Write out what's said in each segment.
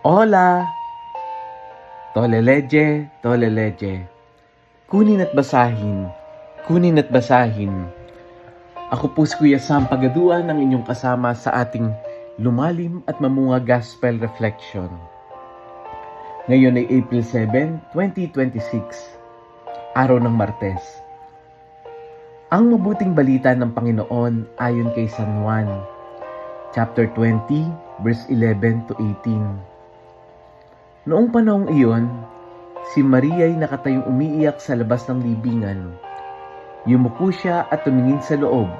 Hola! Toleleje, toleleje. Kunin at basahin, kunin at basahin. Ako po si Kuya Sam Pagaduan ng inyong kasama sa ating lumalim at mamunga Gospel Reflection. Ngayon ay April 7, 2026, araw ng Martes. Ang mabuting balita ng Panginoon ayon kay San Juan, chapter 20, verse 11 to 18. Noong panahong iyon, si Maria ay nakatayong umiiyak sa labas ng libingan. Yumuko siya at tumingin sa loob.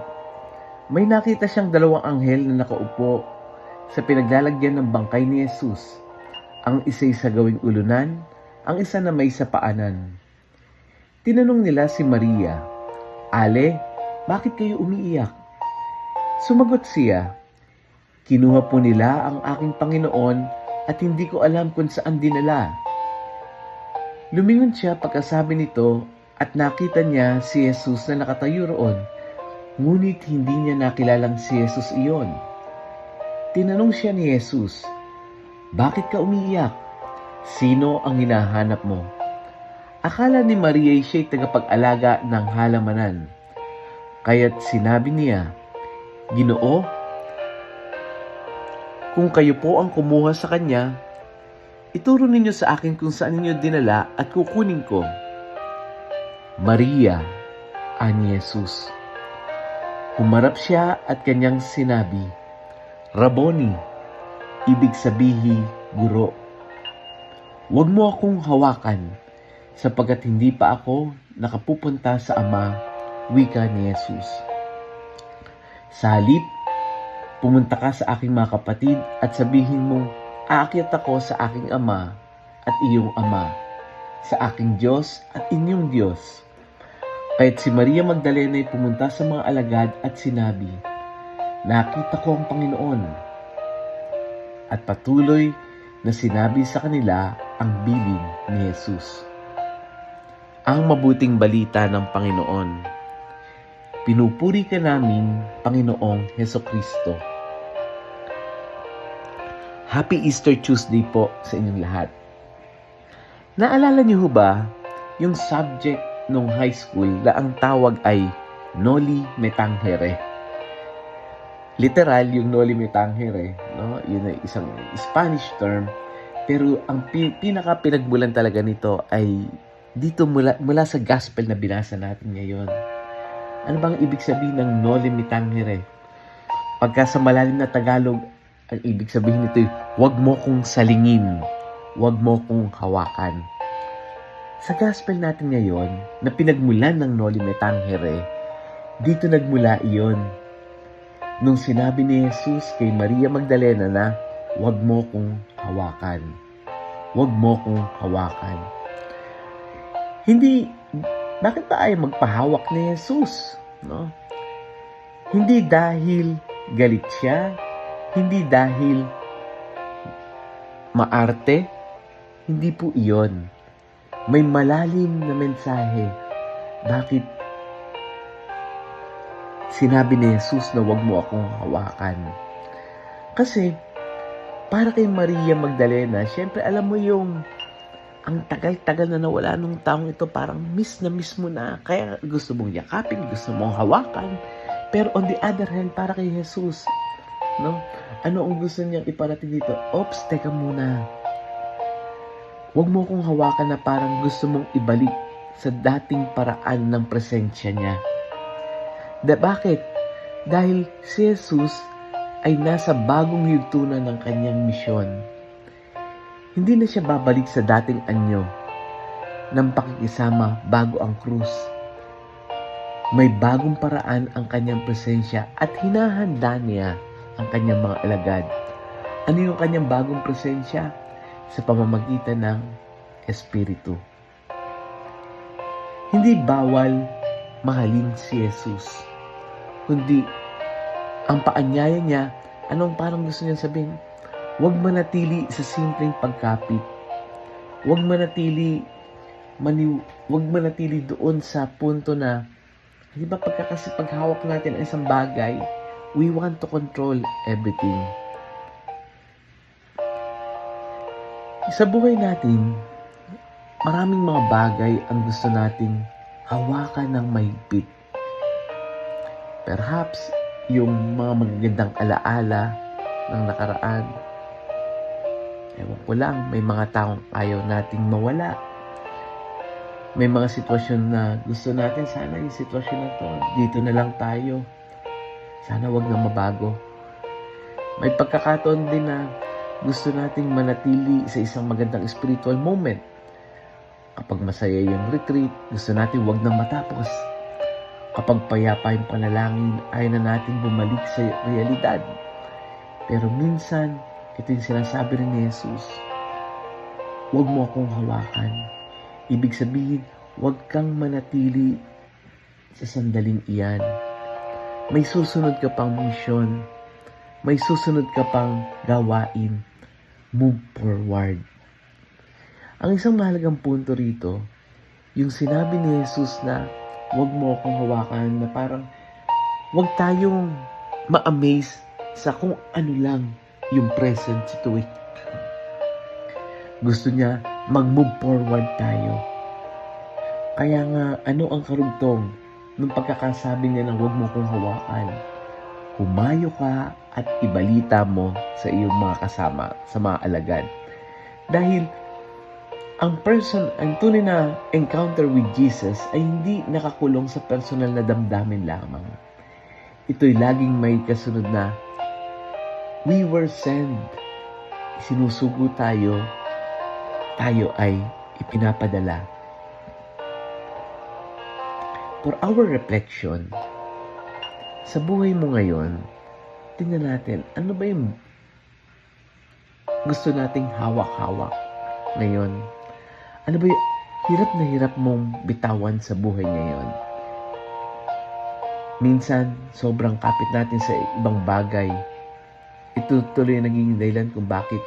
May nakita siyang dalawang anghel na nakaupo sa pinaglalagyan ng bangkay ni Jesus. Ang isa'y sa gawing ulunan, ang isa na may sa paanan. Tinanong nila si Maria, "Ale, bakit kayo umiiyak?" Sumagot siya, "Kinuha po nila ang aking Panginoon at hindi ko alam kung saan dinala." Lumingon siya pagkasabi nito at nakita niya si Jesus na nakatayo roon, ngunit hindi niya nakilalang si Jesus iyon. Tinanong siya ni Jesus, "Bakit ka umiiyak? Sino ang hinahanap mo?" Akala ni Maria siya'y tagapag-alaga ng halamanan. Kaya't sinabi niya, "Ginoo, kung kayo po ang kumuha sa kanya, ituro ninyo sa akin kung saan ninyo dinala at kukunin ko." "Maria," ani Jesus. Humarap siya at kanyang sinabi, "Rabboni," ibig sabihin, guro. "Huwag mo akong hawakan, sapagkat hindi pa ako nakapupunta sa Ama," wika ni Jesus. "Sa halip, pumunta ka sa aking mga kapatid at sabihin mong, aakyat ako sa aking Ama at iyong Ama, sa aking Diyos at inyong Diyos." Kaya't si Maria Magdalena ay pumunta sa mga alagad at sinabi, "Nakita ko ang Panginoon." At patuloy na sinabi sa kanila ang bilin ni Jesus. Ang mabuting balita ng Panginoon. Pinupuri ka namin, Panginoong Hesukristo. Happy Easter Tuesday po sa inyong lahat. Naalala niyo ba yung subject nung high school na ang tawag ay Noli Me Tangere? Literal yung Noli Me Tangere, no? Yun ay isang Spanish term, pero ang pinaka pinagmulan talaga nito ay dito mula sa gospel na binasa natin ngayon. Ano bang ibig sabihin ng Noli Me Tangere? Pagka sa malalim na Tagalog, ang ibig sabihin nito ay, "Huwag mo kong salingin, huwag mo kong hawakan." Sa gospel natin ngayon, na pinagmulan ng Noli Me Tangere, dito nagmula iyon. Nung sinabi ni Jesus kay Maria Magdalena na, "Huwag mo kong hawakan. Huwag mo kong hawakan." Bakit ba ayaw magpahawak ni Jesus? No? Hindi dahil galit siya, hindi dahil maarte, hindi po iyon. May malalim na mensahe. Bakit sinabi ni Jesus na huwag mo akong hawakan? Kasi, para kay Maria Magdalena, syempre alam mo yung ang tagal-tagal na nawala nung taong ito, parang miss mo na. Kaya gusto mong yakapin, gusto mong hawakan. Pero on the other hand, para kay Jesus, no? Ano ang gusto niyang iparating dito? Oops, teka muna. Huwag mo kong hawakan na parang gusto mong ibalik sa dating paraan ng presensya niya. Bakit? Dahil si Jesus ay nasa bagong yugtunan ng kanyang misyon. Hindi na siya babalik sa dating anyo ng pakikisama bago ang krus. May bagong paraan ang kanyang presensya at hinahanda niya ang kanyang mga alagad. Ano yung kanyang bagong presensya? Sa pamamagitan ng Espiritu. Hindi bawal mahalin si Jesus, kundi ang paanyaya niya, anong parang gusto niya sabihin? Huwag manatili sa simpleng pagkapit. Huwag manatili doon sa punto na, di ba kasi paghawak natin ang isang bagay, we want to control everything. Sa buhay natin, maraming mga bagay ang gusto nating hawakan ng mahigpit. Perhaps, yung mga magagandang alaala ng nakaraan. Ewan ko lang, may mga taong ayaw nating mawala. May mga sitwasyon na gusto natin, sana yung sitwasyon na to, dito na lang tayo. Sana wag na mabago. May pagkakataon din na gusto nating manatili sa isang magandang spiritual moment. Kapag masaya yung retreat, gusto natin wag nang matapos. Kapag payapa yung panalangin, ayaw na natin bumalik sa realidad. Pero minsan, ito yung sinasabi rin ni Jesus, wag mo akong hawakan. Ibig sabihin, wag kang manatili sa sandaling iyan. May susunod ka pang misyon. May susunod ka pang gawain. Move forward. Ang isang mahalagang punto rito, yung sinabi ni Jesus na wag mo akong hawakan, na parang wag tayong ma-amaze sa kung ano lang yung present situation. Gusto niya mag-move forward tayo. Kaya nga, ano ang karugtong nung pagkakasabi niya ng wag mo akong hawakan? Humayo ka at ibalita mo sa iyong mga kasama, sa mga alagad. Dahil ang tunay na encounter with Jesus ay hindi nakakulong sa personal na damdamin lamang. Ito'y laging may kasunod na we were sent. Sinusugo tayo ay ipinapadala. For our reflection, sa buhay mo ngayon, tingnan natin, ano ba yung gusto nating hawak-hawak ngayon? Ano ba yung hirap na hirap mong bitawan sa buhay ngayon? Minsan, sobrang kapit natin sa ibang bagay. Ito tuloy naging dahilan kung bakit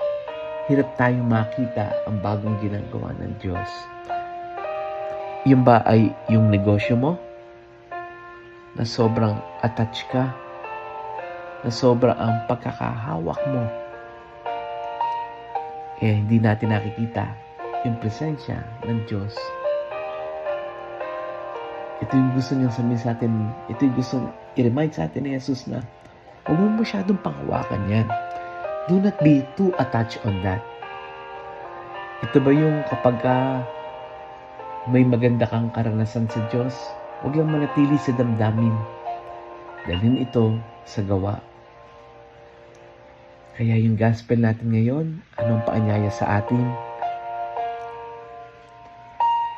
hirap tayong makita ang bagong ginagawa ng Diyos. Yung ba ay yung negosyo mo? Na sobrang attached ka? Na sobrang ang pagkakahawak mo? Hindi natin nakikita yung presensya ng Diyos. Ito yung gusto niyang sabihin sa atin, ito yung gusto i-remind sa atin ni Jesus na huwag mo masyadong panghawakan yan. Do not be too attached on that. Ito ba yung kapag may maganda kang karanasan sa Diyos, huwag lang manatili sa damdamin. Dalhin ito sa gawa. Kaya yung gospel natin ngayon, anong paanyaya sa atin?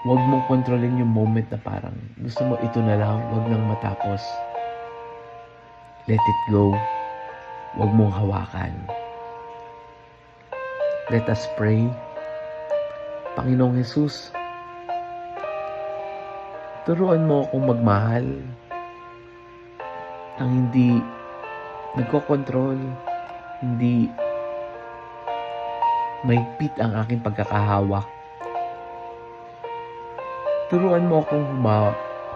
Huwag mong kontrolin yung moment na parang gusto mo ito na lang, huwag nang matapos. Let it go. Huwag mong hawakan. Let us pray. Panginoong Jesus, turuan mo akong magmahal ang hindi nagkokontrol, hindi mahigpit ang aking pagkakahawak. Turuan mo akong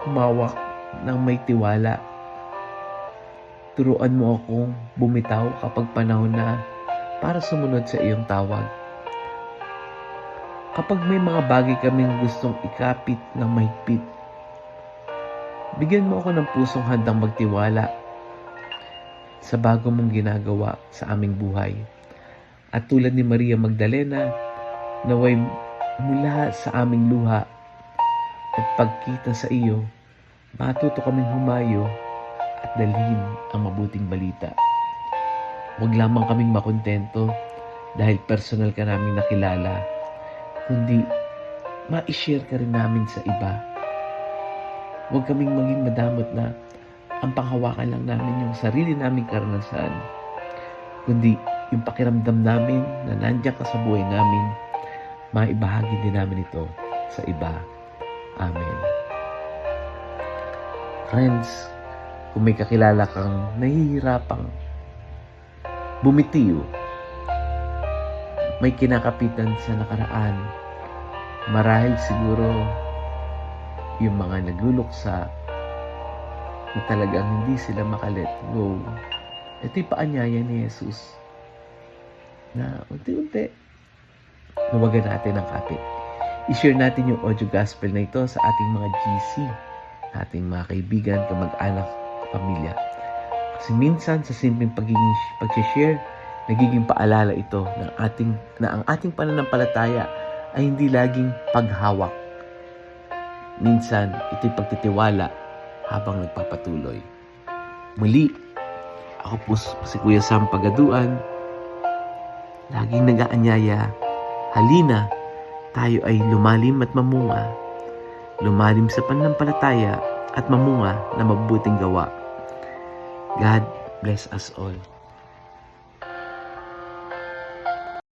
humawak ng may tiwala. Turuan mo akong bumitaw kapag panahon na para sumunod sa iyong tawag. Kapag may mga bagay kaming gustong ikapit ng mahigpit, bigyan mo ako ng pusong handang magtiwala sa bago mong ginagawa sa aming buhay. At tulad ni Maria Magdalena, naway mula sa aming luha at pagkita sa iyo, matuto kaming humayo at dalhin ang mabuting balita. Huwag lamang kaming makontento dahil personal ka namin nakilala, kundi ma-share ka rin namin sa iba. Huwag kaming maging madamot na ang panghawakan lang namin yung sarili naming karanasan, kundi yung pakiramdam namin na nandiyan ka sa buhay namin, maibahagi din namin ito sa iba. Amen. Friends, kung may kakilala kang nahihirapang bumitiw, may kinakapitan sa nakaraan, marahil siguro yung mga nagluluksa na talagang hindi sila makalet go. Ito'y paanyaya ni Jesus na unti-unti Nawagan natin ang kapit. I-share natin yung audio gospel na ito sa ating mga GC, ating mga kaibigan, kamag-anak, pamilya. Kasi minsan sa simpleng pag-share, nagiging paalala ito na ang ating pananampalataya ay hindi laging paghawak. Minsan, ito'y pagtitiwala habang nagpapatuloy. Muli, ako po si Kuya Sam Pagaduan. Laging nag-aanyaya, halina, tayo ay lumalim at mamunga. Lumalim sa pananampalataya at mamunga na mabuting gawa. God bless us all.